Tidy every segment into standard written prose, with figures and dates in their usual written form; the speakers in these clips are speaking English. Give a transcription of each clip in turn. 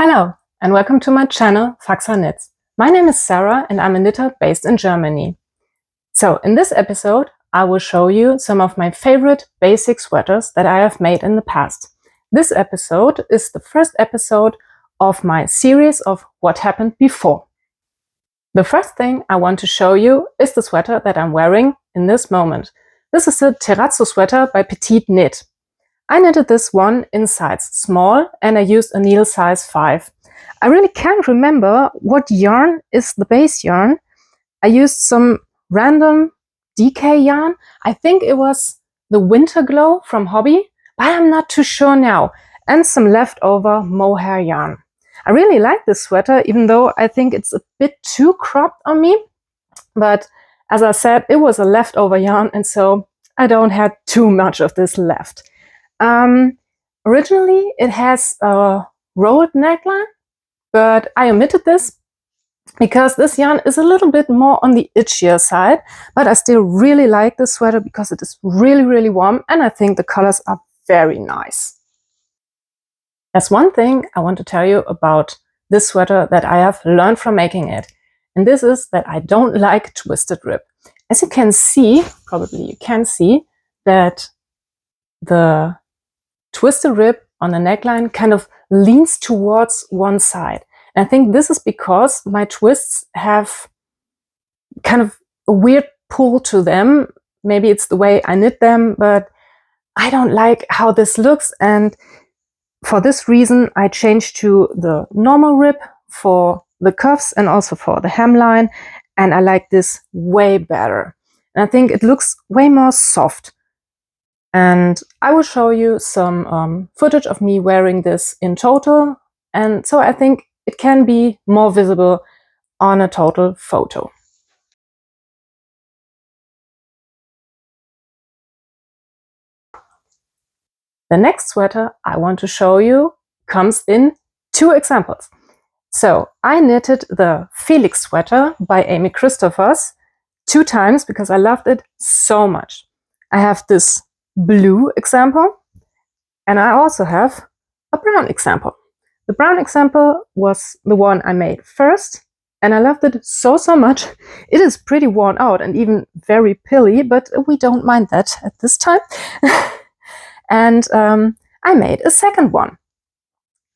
Hello and welcome to my channel FaxaKnits. My name is Sarah and I'm a knitter based in Germany. So in this episode I will show you some of my favorite basic sweaters that I have made in the past. This episode is the first episode of my series of what happened before. The first thing I want to show you is the sweater that I'm wearing in this moment. This is a terrazzo sweater by Petite Knit. I knitted this one in size small and I used a needle size 5. I really can't remember what yarn is the base yarn. I used some random DK yarn. I think it was the Winter Glow from Hobby, but I'm not too sure now. And some leftover mohair yarn. I really like this sweater, even though I think it's a bit too cropped on me. But as I said, it was a leftover yarn and so I don't have too much of this left. Originally it has a rolled neckline, but I omitted this because this yarn is a little bit more on the itchier side, but I still really like this sweater because it is really warm and I think the colors are very nice. There's one thing I want to tell you about this sweater that I have learned from making it, and this is that I don't like twisted rib. As you can see, probably you can see that the twisted rib on the neckline kind of leans towards one side. And I think this is because my twists have kind of a weird pull to them. Maybe it's the way I knit them, but I don't like how this looks. And for this reason, I changed to the normal rib for the cuffs and also for the hemline. And I like this way better. And I think it looks way more soft. And I will show you some footage of me wearing this in total. And so I think it can be more visible on a total photo. The next sweater I want to show you comes in 2 examples. So I knitted the Felix sweater by Amy Christophers 2 times because I loved it so much. I have this blue example and I also have a brown example. The brown example was the one I made first and I loved it so much. It is pretty worn out and even very pilly, but we don't mind that at this time. And I made a second one,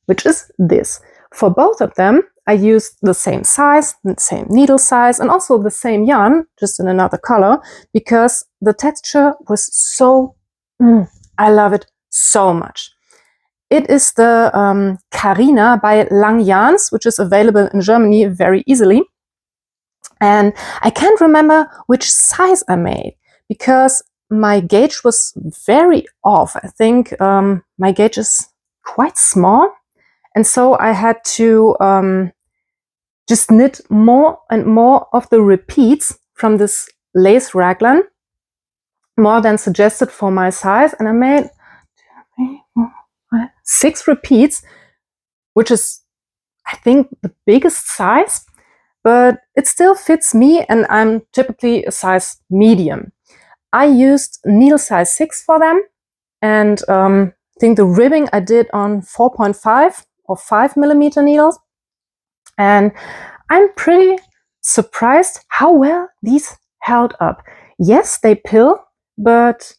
which is this. For both of them, I used the same size, the same needle size, and also the same yarn, just in another color, because the texture was so, I love it so much. It is the Carina by Lang Yarns, which is available in Germany very easily. And I can't remember which size I made because my gauge was very off. I think my gauge is quite small. And so I had to just knit more and more of the repeats from this lace raglan, more than suggested for my size. And I made 6 repeats, which is, I think, the biggest size, but it still fits me and I'm typically a size medium. I used needle size 6 for them, and I think the ribbing I did on 4.5 or 5 millimeter needles, and I'm pretty surprised how well these held up. Yes, they pill, but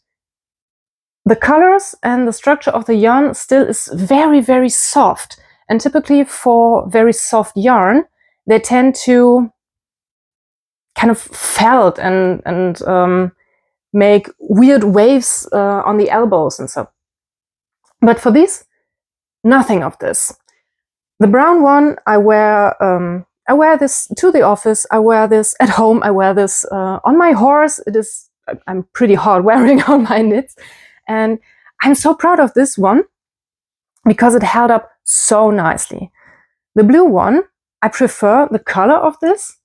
the colors and the structure of the yarn still is very soft. And typically for very soft yarn, they tend to kind of felt and make weird waves on the elbows and so. But for these, nothing of this. The brown one, I wear this to the office, I wear this at home, I wear this on my horse. I'm pretty hard wearing on my knits. And I'm so proud of this one because it held up so nicely. The blue one, I prefer the color of this,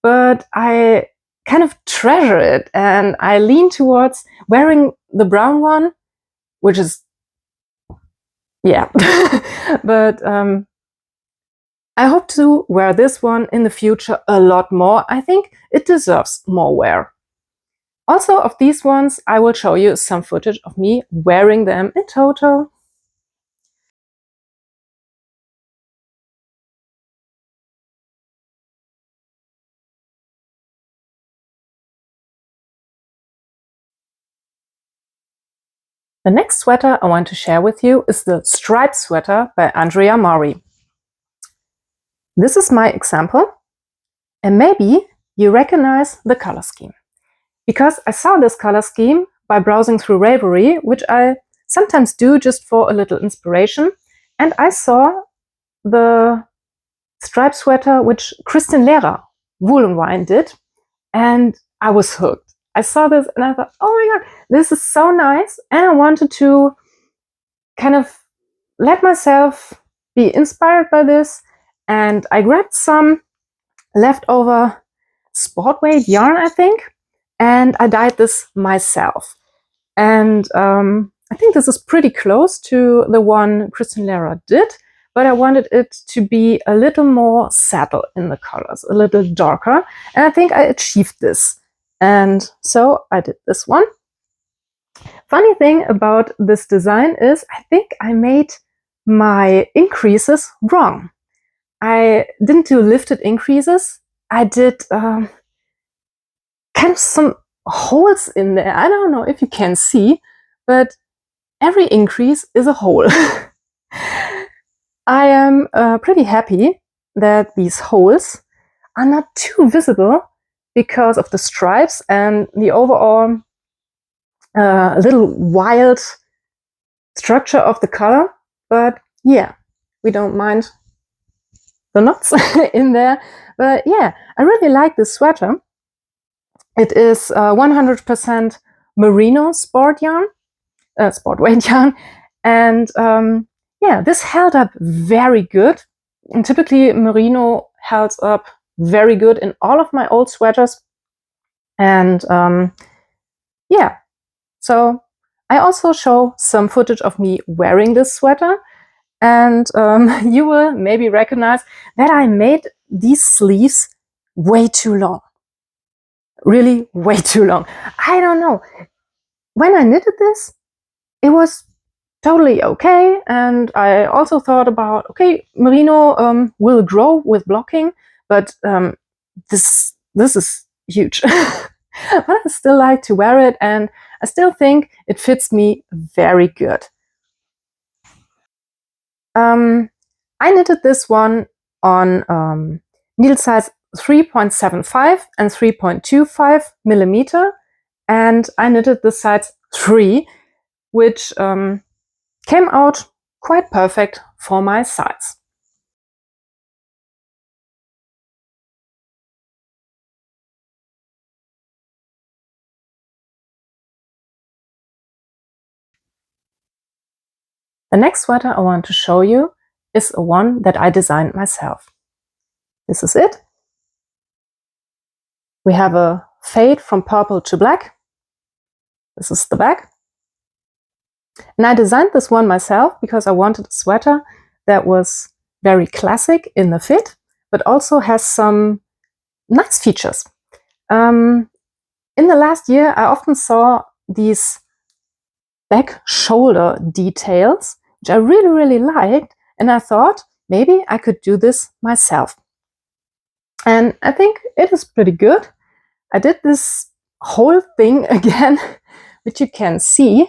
but I kind of treasure it and I lean towards wearing the brown one, which is, yeah. But I hope to wear this one in the future a lot more. I think it deserves more wear. Also, of these ones, I will show you some footage of me wearing them in total. The next sweater I want to share with you is the striped sweater by Andrea Maury. This is my example, and maybe you recognize the color scheme, because I saw this color scheme by browsing through Ravelry, which I sometimes do just for a little inspiration, and I saw the striped sweater which Kristin Lehrer, Wool & Wine, did, and I was hooked. I saw this and I thought, oh my god, this is so nice, and I wanted to kind of let myself be inspired by this, and I grabbed some leftover sport weight yarn, I think, and I dyed this myself. And I think this is pretty close to the one Kristin Lehrer did, but I wanted it to be a little more subtle in the colors, a little darker, and I think I achieved this. And so I did this one. Funny thing about this design is I think I made my increases wrong. I didn't do lifted increases. I did kind of some holes in there. I don't know if you can see, but every increase is a hole. I am pretty happy that these holes are not too visible because of the stripes and the overall little wild structure of the color. But yeah, we don't mind the knots in there. But yeah, I really like this sweater. It is 100% merino sport yarn, sport weight yarn, and yeah, this held up very good. And typically merino held up very good in all of my old sweaters. And yeah, so I also show some footage of me wearing this sweater, and you will maybe recognize that I made these sleeves way too long. Really way too long. I don't know. When I knitted this, it was totally okay, and I also thought about, okay, merino will grow with blocking, but this is huge. But I still like to wear it, and I still think it fits me very good. I knitted this one on needle size 3.75 and 3.25 millimeter, and I knitted the size 3, which came out quite perfect for my size. The next sweater I want to show you is a one that I designed myself. This is it. We have a fade from purple to black. This is the back. And I designed this one myself because I wanted a sweater that was very classic in the fit, but also has some nice features. In the last year, I often saw these back shoulder details, which I really, really liked, and I thought maybe I could do this myself. And I think it is pretty good. I did this whole thing again, which you can see.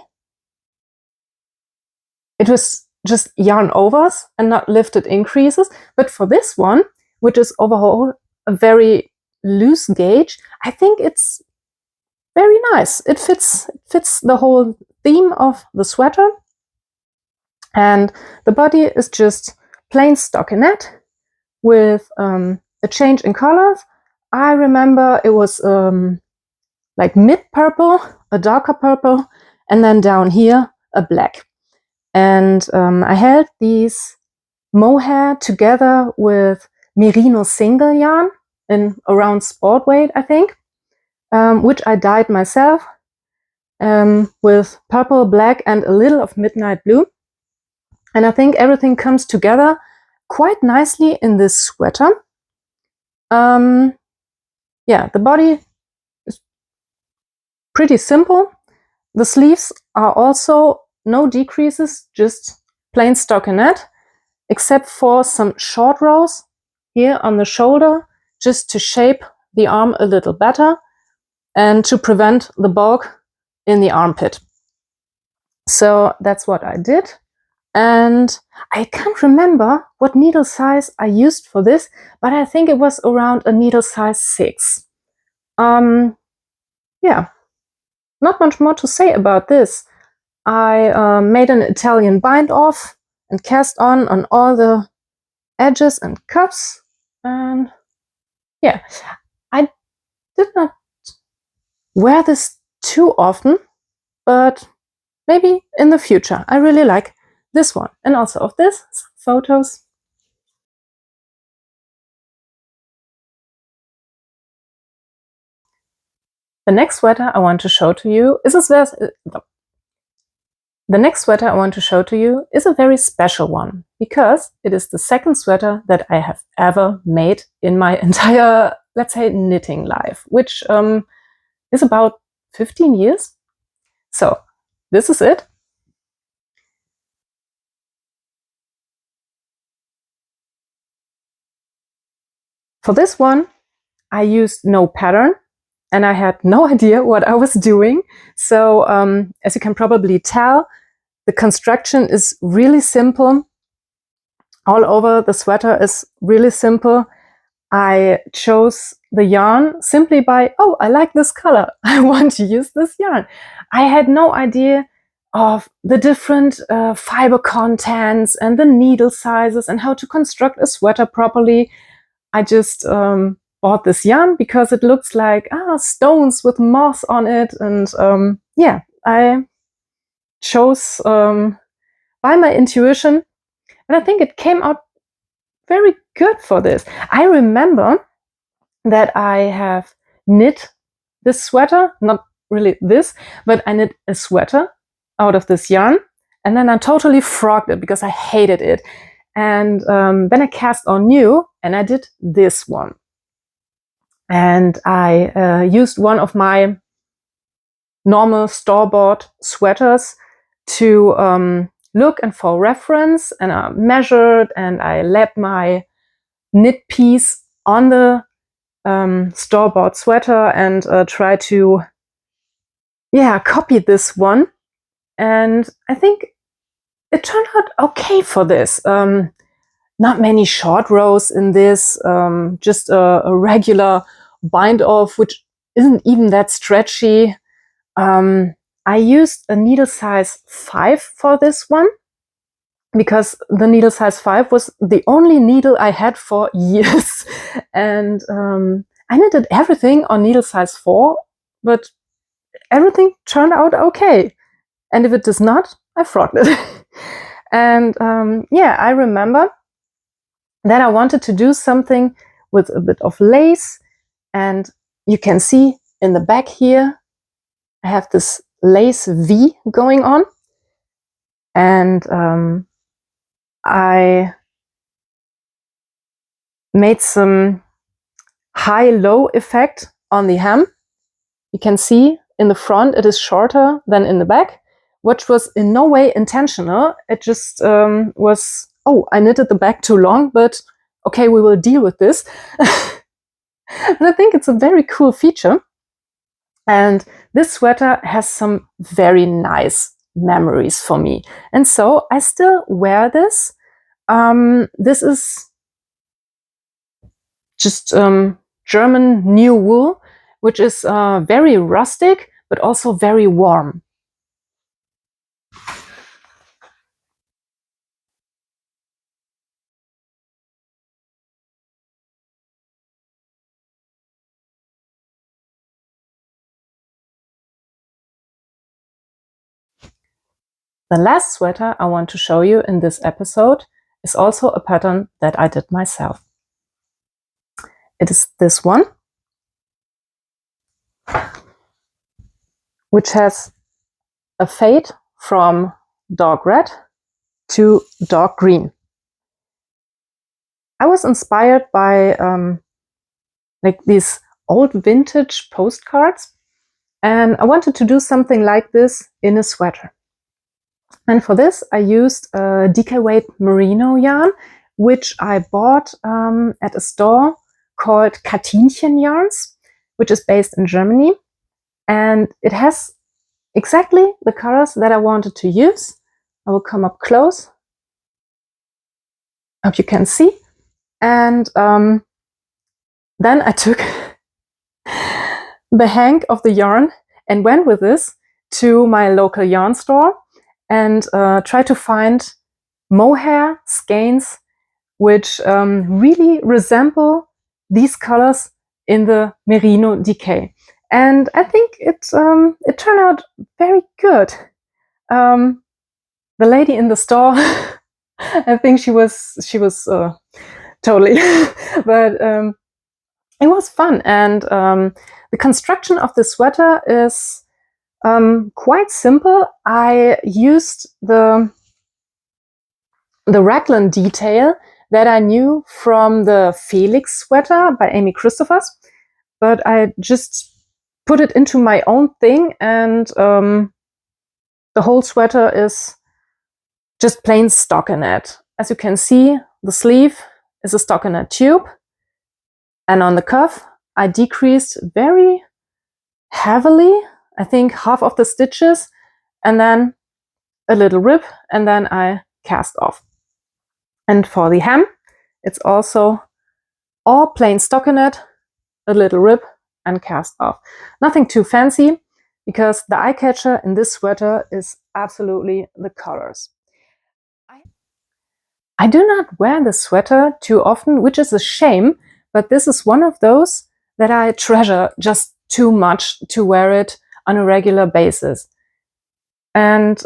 It was just yarn overs and not lifted increases, but for this one, which is overall a very loose gauge, I think it's very nice. It fits the whole theme of the sweater, and the body is just plain stockinette with a change in colors. I remember it was like mid purple, a darker purple, and then down here a black. And I held these mohair together with merino single yarn in around sport weight, I think, which I dyed myself with purple, black, and a little of midnight blue. And I think everything comes together quite nicely in this sweater. Yeah, the body is pretty simple. The sleeves are also no decreases, just plain stockinette, except for some short rows here on the shoulder, just to shape the arm a little better and to prevent the bulk in the armpit. So that's what I did. And I can't remember what needle size I used for this, but I think it was around a needle size 6. Yeah, not much more to say about this. I made an Italian bind off and cast on all the edges and cuffs. And yeah, I did not wear this too often, but maybe in the future. I really like this one. And also of this, photos. The next sweater I want to show to you is a very special one, because it is the second sweater that I have ever made in my entire, let's say, knitting life, which is about 15 years. So this is it. For this one, I used no pattern and I had no idea what I was doing. So as you can probably tell, the construction is really simple. All over the sweater is really simple. I chose the yarn simply by, oh, I like this color. I want to use this yarn. I had no idea of the different fiber contents and the needle sizes and how to construct a sweater properly. I just bought this yarn because it looks like stones with moss on it. And yeah, I chose by my intuition. And I think it came out very good for this. I remember that I have knit this sweater, not really this, but I knit a sweater out of this yarn. And then I totally frogged it because I hated it. And then I cast on new and I did this one. And I used one of my normal store-bought sweaters to look and for reference, and I measured and I laid my knit piece on the store-bought sweater and tried to copy this one. And I think it turned out okay for this. Not many short rows in this, just a regular bind off, which isn't even that stretchy. I used a needle size 5 for this one, because the needle size 5 was the only needle I had for years. And I knitted everything on needle size 4, but everything turned out okay. And if it does not, I frogged it. And I remember that I wanted to do something with a bit of lace. And you can see in the back here, I have this lace V going on. And I made some high-low effect on the hem. You can see in the front it is shorter than in the back, which was in no way intentional. It just was, oh, I knitted the back too long, but okay, we will deal with this. And I think it's a very cool feature. And this sweater has some very nice memories for me. And so I still wear this. This is just German new wool, which is very rustic, but also very warm. The last sweater I want to show you in this episode is also a pattern that I did myself. It is this one, which has a fade from dark red to dark green. I was inspired by like these old vintage postcards, and I wanted to do something like this in a sweater. And for this, I used a DK weight merino yarn, which I bought at a store called Katinchen Yarns, which is based in Germany. And it has exactly the colors that I wanted to use. I will come up close. Hope you can see. And then I took the hank of the yarn and went with this to my local yarn store and tried to find mohair skeins which really resemble these colors in the merino decay. And I think it turned out very good. The lady in the store, I think she was totally, but it was fun. And the construction of the sweater is quite simple. I used the raglan detail that I knew from the Felix sweater by Amy Christophers, but I just put it into my own thing, and the whole sweater is just plain stockinette. As you can see, the sleeve is a stockinette tube, and on the cuff I decreased very heavily, I think half of the stitches, and then a little rib, and then I cast off. And for the hem, it's also all plain stockinette, a little rib, and cast off. Nothing too fancy, because the eye catcher in this sweater is absolutely the colors. I do not wear this sweater too often, which is a shame, but this is one of those that I treasure just too much to wear it on a regular basis. And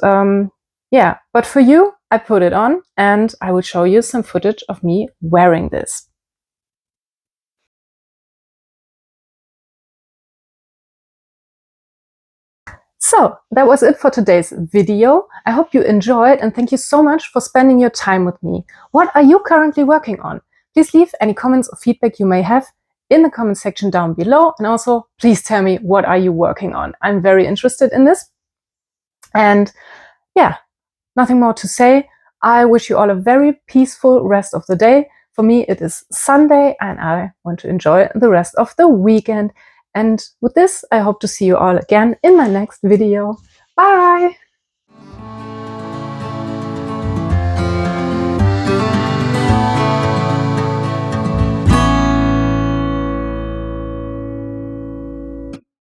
yeah, but for you, I put it on, and I will show you some footage of me wearing this. So that was it for today's video. I hope you enjoyed, and thank you so much for spending your time with me. What are you currently working on? Please leave any comments or feedback you may have in the comment section down below, and also please tell me, what are you working on? I'm very interested in this. And yeah, nothing more to say. I wish you all a very peaceful rest of the day. For me, it is Sunday, and I want to enjoy the rest of the weekend. And with this, I hope to see you all again in my next video. Bye!